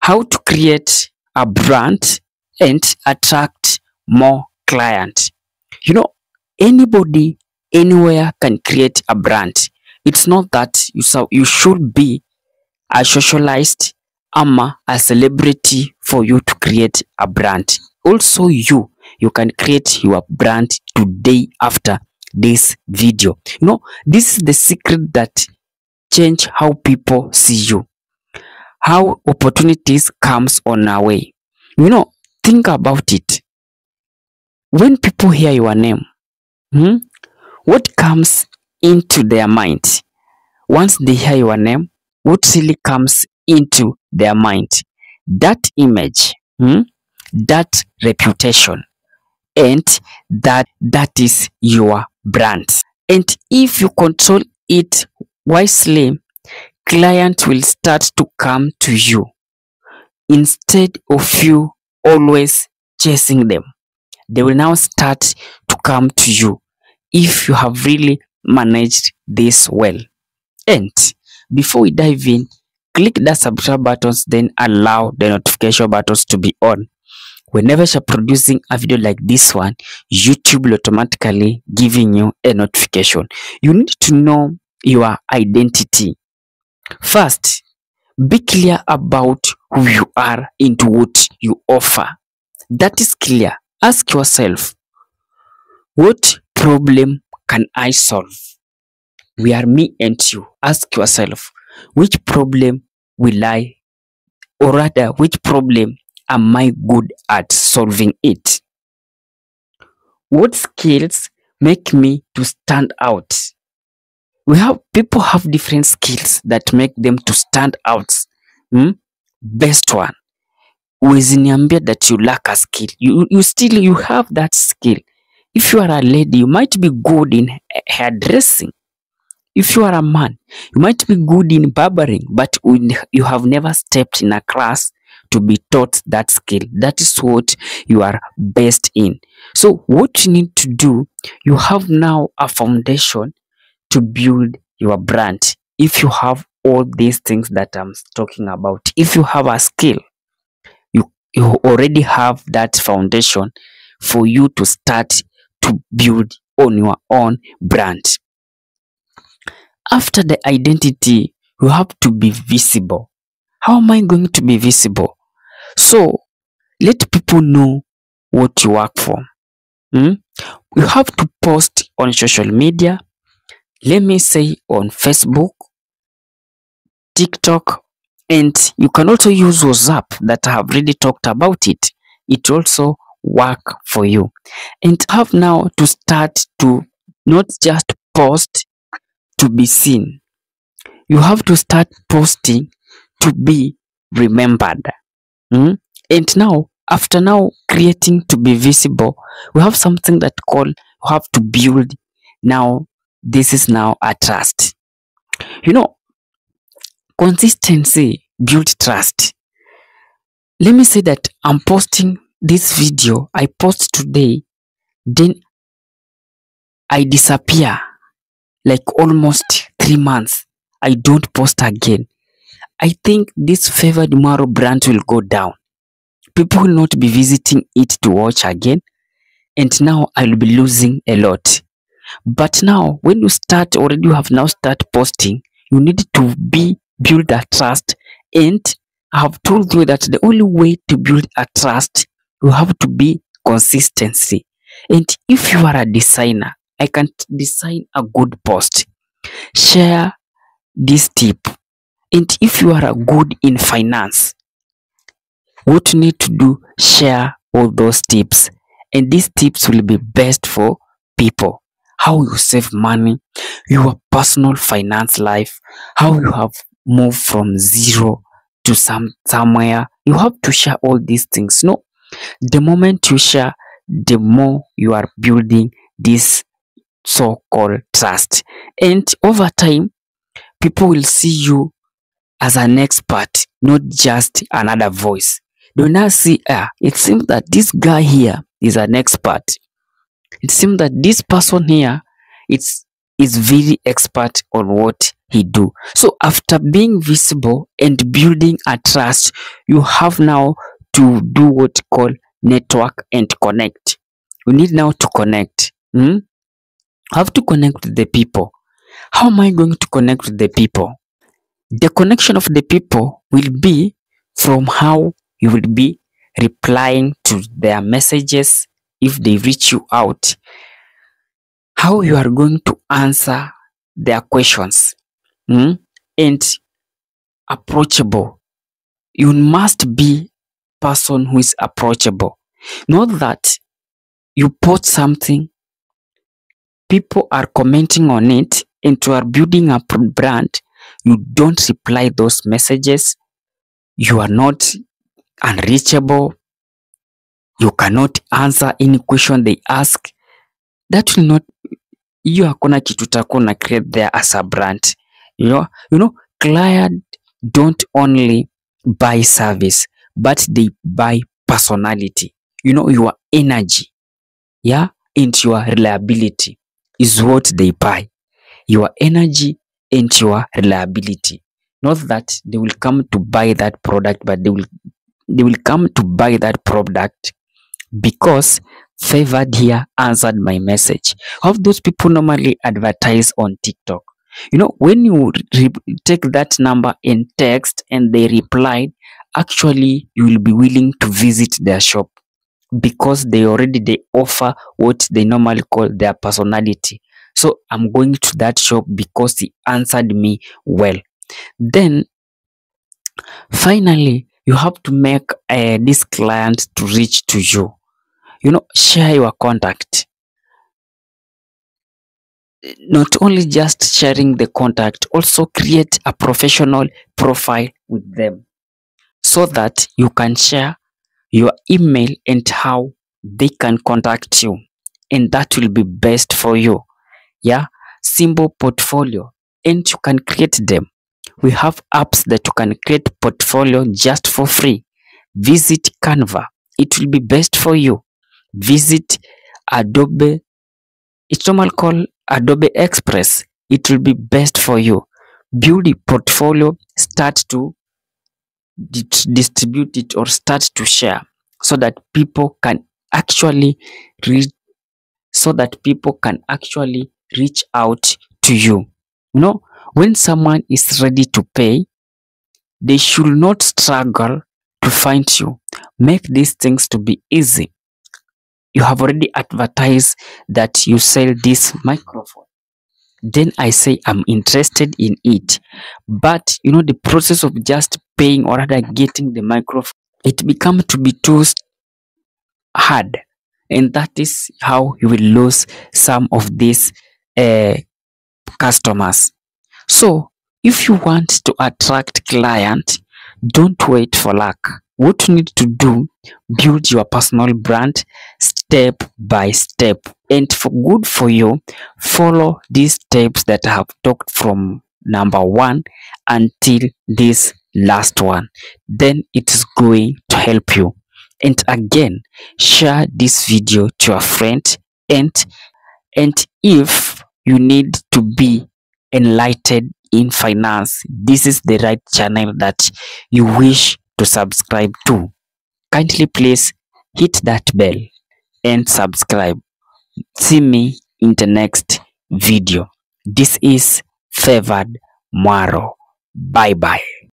how to create a brand and attract more clients. You know, anybody anywhere can create a brand. It's not that you should be a socialized ama a celebrity for you to create a brand. Also, you can create your brand today after this video. You know, this is the secret that change how people see you, how opportunities comes on our way. You know, think about it. When people hear your name, what comes into their mind? Once they hear your name, what really comes into their mind? That image, that reputation, and that is your brand. And if you control it wisely, clients will start to come to you instead of you always chasing them. They will now start to come to you if you have really managed this well. And before we dive in, click the subscribe buttons, then allow the notification buttons to be on. Whenever you're producing a video like this one, YouTube will automatically giving you a notification. You need to know your identity. First, be clear about who you are and what you offer. That is clear. Ask yourself, what problem can I solve? We are me and you. Ask yourself, which problem will I, or rather, which problem am I good at solving it? What skills make me to stand out? People have different skills that make them to stand out. Best one. Uweziniambia that you lack a skill. You have that skill. If you are a lady, you might be good in hairdressing. If you are a man, you might be good in barbering, but you have never stepped in a class to be taught that skill. That is what you are best in. So what you need to do, you have now a foundation to build your brand. If you have all these things that I'm talking about, if you have a skill, you already have that foundation for you to start to build on your own brand. After the identity, you have to be visible. How am I going to be visible? So let people know what you work for. You have to post on social media. Let me say on Facebook, TikTok, and you can also use WhatsApp that I have already talked about it. It also work for you. And have now to start to not just post to be seen. You have to start posting to be remembered. And now, after now creating to be visible, we have something that you have to build. Now, this is now a trust. You know, consistency build trust. Let me say that I'm posting this video. I post today, then I disappear like almost 3 months. I don't post again. I think this Favored Maro brand will go down. People will not be visiting it to watch again, and now I will be losing a lot. But now, when you start already, you have now start posting. You need to build that trust, and I have told you that the only way to build a trust, you have to be consistency. And if you are a designer, I can design a good post. Share this tip. And if you are good in finance, what you need to do, share all those tips. And these tips will be best for people. How you save money, your personal finance life, how you have moved from zero to somewhere. You have to share all these things. No, the moment you share, the more you are building this so-called trust. And over time, people will see you as an expert, not just another voice. They will now see, it seems that this guy here is an expert. It seems that this person here, it's is very expert on what he do. So after being visible and building a trust, you have now to do what call network and connect. You need now to connect. Have to connect with the people. How am I going to connect with the people? The connection of the people will be from how you will be replying to their messages if they reach you out, how you are going to answer their questions, and approachable. You must be person who is approachable. Not that you post something, people are commenting on it, and you are building a brand, you don't reply those messages, you are not unreachable, you cannot answer any question they ask. That will not, hiyo hakuna kitu utakuwa na create there as a brand. You know, client don't only buy service, but they buy personality. You know, your energy, and your reliability is what they buy. Your energy and your reliability. Not that they will come to buy that product, but they will come to buy that product because Favored here answered my message. How those people normally advertise on TikTok. You know, when you take that number in text and they replied, actually you will be willing to visit their shop because they offer what they normally call their personality. So I'm going to that shop because he answered me well. Then finally, you have to make this client to reach to you. You know, share your contact. Not only just sharing the contact, also create a professional profile with them so that you can share your email and how they can contact you, and that will be best for you. Simple portfolio, and you can create them. We have apps that you can create portfolio just for free. Visit Canva, it will be best for you. Visit Adobe, it's normal called Adobe Express, it will be best for you. Build a portfolio, start to distribute it or start to share so that people can actually reach out to you. You know, when someone is ready to pay, they should not struggle to find you. Make these things to be easy. You have already advertised that you sell this microphone. Then I say I'm interested in it. But you know, the process of just paying or rather getting the microphone, it becomes to be too hard. And that is how you will lose some of these customers. So if you want to attract clients, don't wait for luck. What you need to do, build your personal brand step by step. And for good for you, follow these steps that I have talked from number 1 until this last one. Then it is going to help you. And again, share this video to your friend, and if you need to be enlightened in finance, this is the right channel that you wish to subscribe to. Kindly please hit that bell and subscribe. See me in the next video. This is Favored Mwaro. Bye bye.